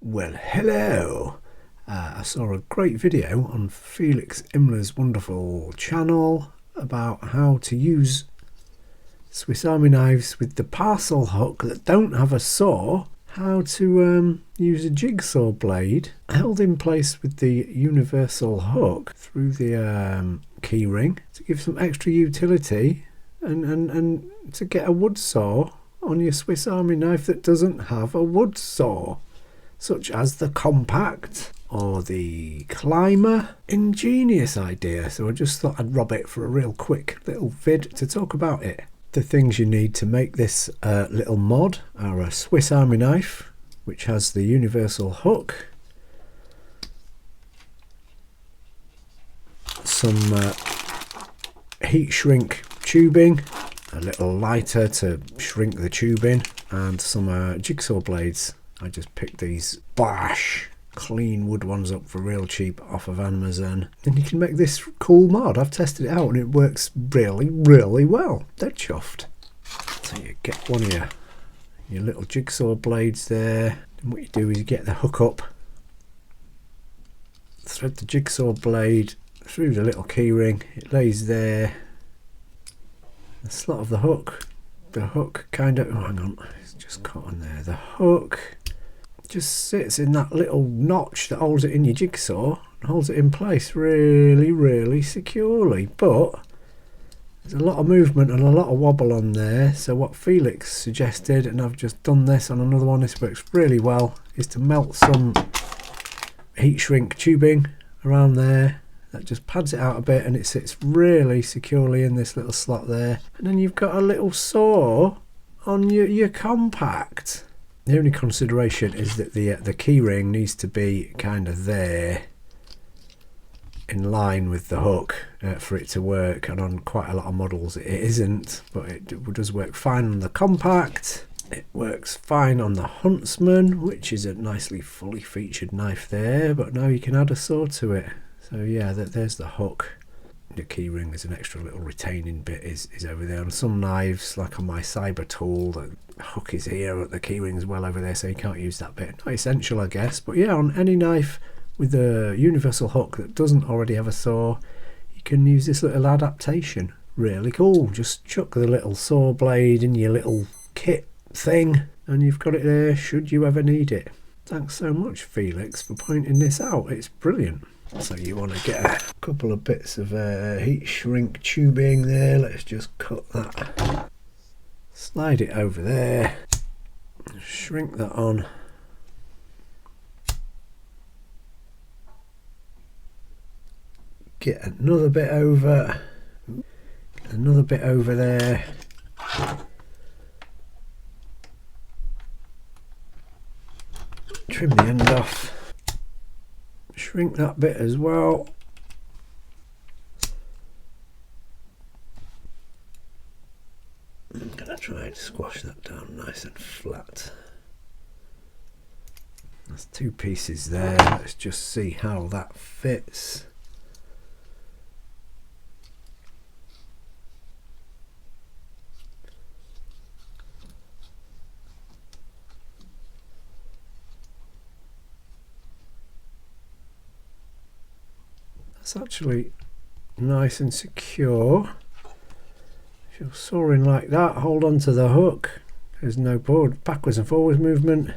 Well, hello. I saw a great video on Felix Imler's wonderful channel about how to use Swiss Army knives with the parcel hook that don't have a saw. How to use a jigsaw blade held in place with the universal hook through the key ring to give some extra utility and to get a wood saw on your Swiss Army knife that doesn't have a wood saw, such as the compact or the climber. Ingenious idea, so I just thought I'd rob it for a real quick little vid to talk about it. The things you need to make this little mod are a Swiss Army knife, which has the universal hook, some heat shrink tubing, a little lighter to shrink the tubing, and some jigsaw blades. I just picked these Bosch clean wood ones up for real cheap off of Amazon, and you can make this cool mod. I've tested it out and it works really well. Dead chuffed. So you get one of your little jigsaw blades there, and what you do is you get the hook up, thread the jigsaw blade through the little key ring, it lays there, the slot of the hook kind of, oh hang on, it's just caught on there, the hook just sits in that little notch that holds it in your jigsaw and holds it in place really securely. But there's a lot of movement and a lot of wobble on there, so what Felix suggested, and I've just done this on another one, this works really well, is to melt some heat shrink tubing around there. That just pads it out a bit and it sits really securely in this little slot there, and then you've got a little saw on your compact. The only consideration is that the key ring needs to be kind of there in line with the hook for it to work, and on quite a lot of models it isn't, but it does work fine on the compact. It works fine on the Huntsman, which is a nicely fully featured knife there, but now you can add a saw to it. So yeah, there's the hook. The key ring, there's an extra little retaining bit is over there. On some knives, like on my Cyber tool, the hook is here, but the key ring is well over there, so you can't use that bit. Not essential, I guess, but yeah, on any knife with a universal hook that doesn't already have a saw, you can use this little adaptation. Really cool. Just chuck the little saw blade in your little kit thing and you've got it there should you ever need it. Thanks so much, Felix, for pointing this out. It's brilliant. So you want to get a couple of bits of heat shrink tubing there. Let's just cut that, slide it over there, shrink that on, get another bit over, another bit over there, trim the end off, shrink that bit as well, I'm going to try and squash that down nice and flat. That's two pieces there. Let's just see how that fits. That's actually nice and secure. If you're sawing like that, hold on to the hook. There's no backwards and forwards movement.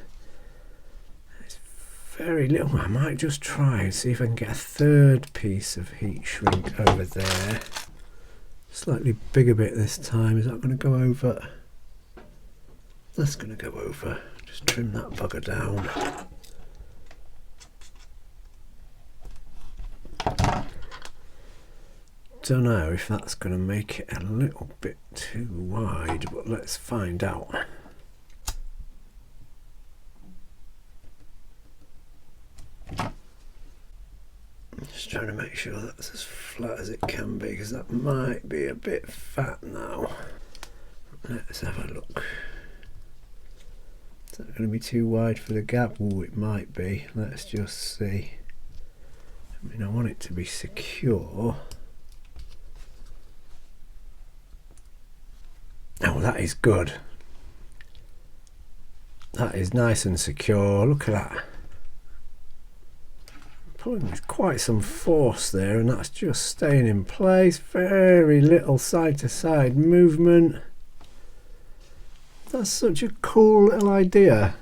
It's very little. I might just try and see if I can get a third piece of heat shrink over there. Slightly bigger bit this time. Is that going to go over? That's going to go over. Just trim that bugger down. Don't know if that's going to make it a little bit too wide, but let's find out. Just trying to make sure that's as flat as it can be, because that might be a bit fat now. Let's have a look. Is that going to be too wide for the gap? Oh, it might be. Let's just see. I mean, I want it to be secure. Oh, that is good. That is nice and secure. Look at that. pulling with quite some force there, and that's just staying in place. Very little side to side movement. That's such a cool little idea.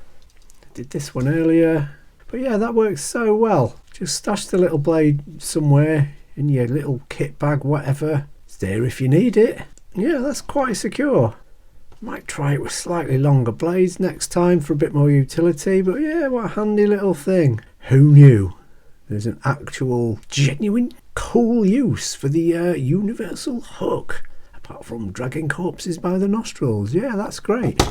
I did this one earlier, but yeah, that works so well. Just stash the little blade somewhere in your little kit bag, whatever. It's there if you need it. Yeah, that's quite secure. Might try it with slightly longer blades next time for a bit more utility, but yeah, what a handy little thing. Who knew? There's an actual, genuine, cool use for the universal hook, apart from dragging corpses by the nostrils. Yeah, that's great.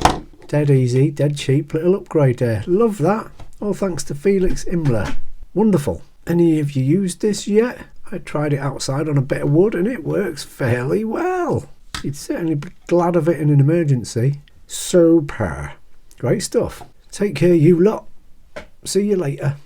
Dead easy, dead cheap little upgrade there. Love that. All thanks to Felix Imler. Wonderful. Any of you used this yet? I tried it outside on a bit of wood and it works fairly well. You'd certainly be glad of it in an emergency. Super. Great stuff. Take care, you lot. See you later.